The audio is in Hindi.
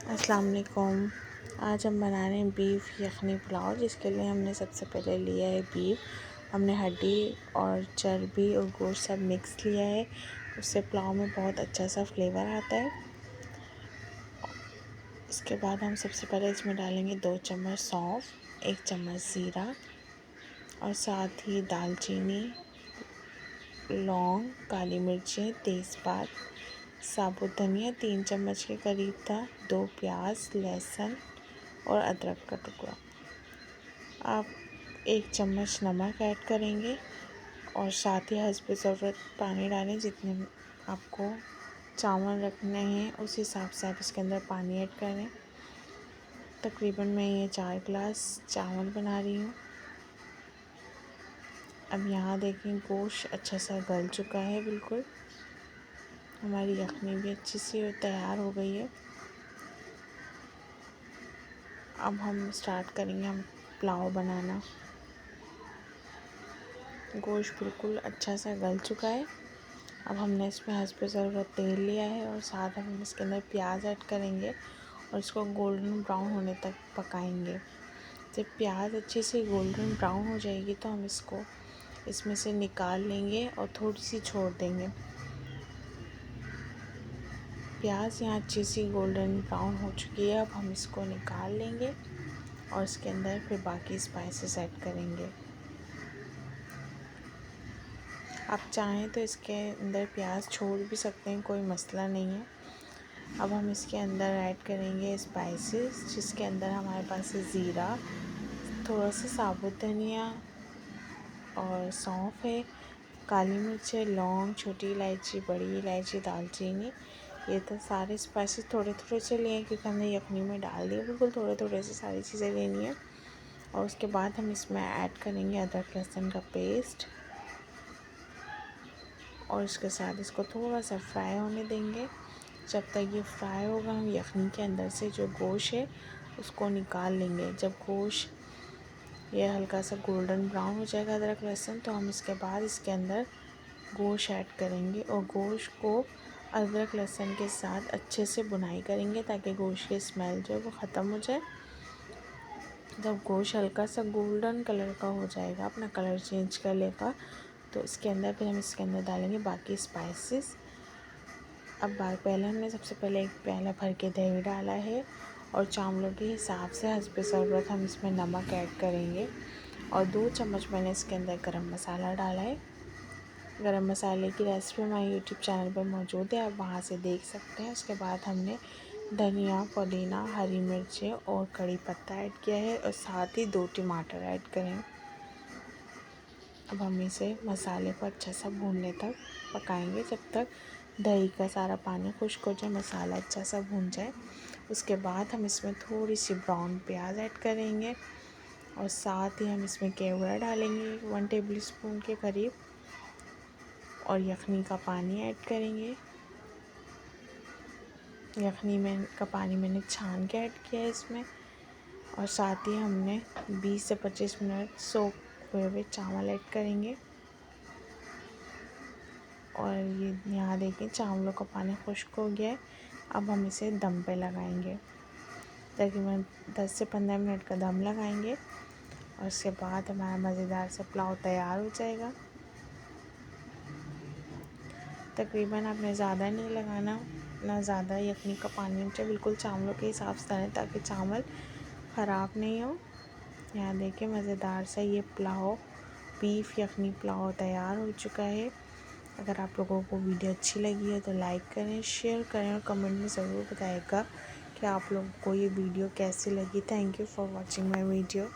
अस्सलाम वालेकुम। आज हम बना रहे हैं बीफ यखनी पुलाव, जिसके लिए हमने सबसे पहले लिया है बीफ। हमने हड्डी और चर्बी और गोश्त सब मिक्स लिया है, उससे पुलाव में बहुत अच्छा सा फ्लेवर आता है। इसके बाद हम सबसे पहले इसमें डालेंगे 2 चम्मच सौंफ, 1 चम्मच ज़ीरा और साथ ही दालचीनी, लौंग, काली मिर्चें, तेज़पात, साबुत धनिया 3 चम्मच के करीब था, 2 प्याज, लहसुन और अदरक का टुकड़ा। आप 1 चम्मच नमक ऐड करेंगे और साथ ही हस्ब ज़रूरत पानी डालें। जितने आपको चावल रखने हैं उस हिसाब से आप इसके अंदर पानी ऐड करें। तकरीबन मैं ये 4 गिलास चावल बना रही हूँ। अब यहाँ देखें गोश्त अच्छा सा गल चुका है, बिल्कुल हमारी यखनी भी अच्छी सी तैयार हो गई है। अब हम स्टार्ट करेंगे हम पुलाव बनाना। गोश्त बिल्कुल अच्छा सा गल चुका है। अब हमने इसमें हस्ब ज़रूरत तेल लिया है और साथ हम इसके अंदर प्याज ऐड करेंगे और इसको गोल्डन ब्राउन होने तक पकाएंगे। जब प्याज अच्छे से गोल्डन ब्राउन हो जाएगी तो हम इसको इसमें से निकाल लेंगे और थोड़ी सी छोड़ देंगे। प्याज यहाँ अच्छी सी गोल्डन ब्राउन हो चुकी है। अब हम इसको निकाल लेंगे और इसके अंदर फिर बाकी स्पाइसेस ऐड करेंगे। आप चाहें तो इसके अंदर प्याज छोड़ भी सकते हैं, कोई मसला नहीं है। अब हम इसके अंदर ऐड करेंगे स्पाइसेस, जिसके अंदर हमारे पास है ज़ीरा, थोड़ा सा साबुत धनिया और सौंफ है, काली मिर्च है, लौंग, छोटी इलायची, बड़ी इलायची, दालचीनी। ये तो सारे स्पाइसेस थोड़े थोड़े से लिए हैं क्योंकि हमने यखनी में डाल दिया। बिल्कुल थोड़े थोड़े से सारी चीज़ें लेनी है। और उसके बाद हम इसमें ऐड करेंगे अदरक लहसुन का पेस्ट और इसके साथ इसको थोड़ा सा फ्राई होने देंगे। जब तक ये फ्राई होगा हम यखनी के अंदर से जो गोश्त है उसको निकाल लेंगे। जब गोश्त ये हल्का सा गोल्डन ब्राउन हो जाएगा अदरक लहसुन, तो हम इसके बाद इसके अंदर गोश्त ऐड करेंगे और गोश्त को अदरक लहसुन के साथ अच्छे से भुनाई करेंगे ताकि गोश्त की स्मेल जो है वो ख़त्म हो जाए। जब गोश्त हल्का सा गोल्डन कलर का हो जाएगा, अपना कलर चेंज कर लेगा, तो इसके अंदर फिर हम इसके अंदर डालेंगे बाकी स्पाइसेस। अब पहले हमने सबसे पहले एक प्याला भर के दही डाला है और चावलों के हिसाब से हस्ब ज़रूरत हम इसमें नमक ऐड करेंगे और 2 चम्मच मैंने इसके अंदर गरम मसाला डाला है। गरम मसाले की रेसिपी हमारे यूट्यूब चैनल पर मौजूद है, आप वहाँ से देख सकते हैं। उसके बाद हमने धनिया, पुदीना, हरी मिर्चें और कड़ी पत्ता ऐड किया है और साथ ही 2 टमाटर ऐड करें। अब हम इसे मसाले को अच्छा सा भूनने तक पकाएंगे, जब तक दही का सारा पानी खुश्क हो जाए, मसाला अच्छा सा भून जाए। उसके बाद हम इसमें थोड़ी सी ब्राउन प्याज ऐड करेंगे और साथ ही हम इसमें केवड़ा डालेंगे 1 टेबल स्पून के करीब और यखनी का पानी ऐड करेंगे। यखनी में का पानी मैंने छान के ऐड किया है इसमें और साथ ही हमने 20 से 25 मिनट सोक हुए हुए चावल ऐड करेंगे। और ये यहाँ देखिए चावलों का पानी खुश्क हो गया है। अब हम इसे दम पे लगाएंगे, तकरीबन 10 से 15 मिनट का दम लगाएंगे और उसके बाद हमारा मज़ेदार सा पुलाव तैयार हो जाएगा। तकरीबन आपने ज़्यादा नहीं लगाना, ना ज़्यादा यखनी का पानी होना चाहिए, बिल्कुल चावलों के हिसाब से डालें ताकि चावल ख़राब नहीं हो। यहाँ देखिए मज़ेदार सा ये पुलाव, बीफ यखनी पुलाव तैयार हो चुका है। अगर आप लोगों को वीडियो अच्छी लगी है तो लाइक करें, शेयर करें और कमेंट में ज़रूर बताइएगा कि आप लोगों को ये वीडियो कैसी लगी। Thank you for watching my video.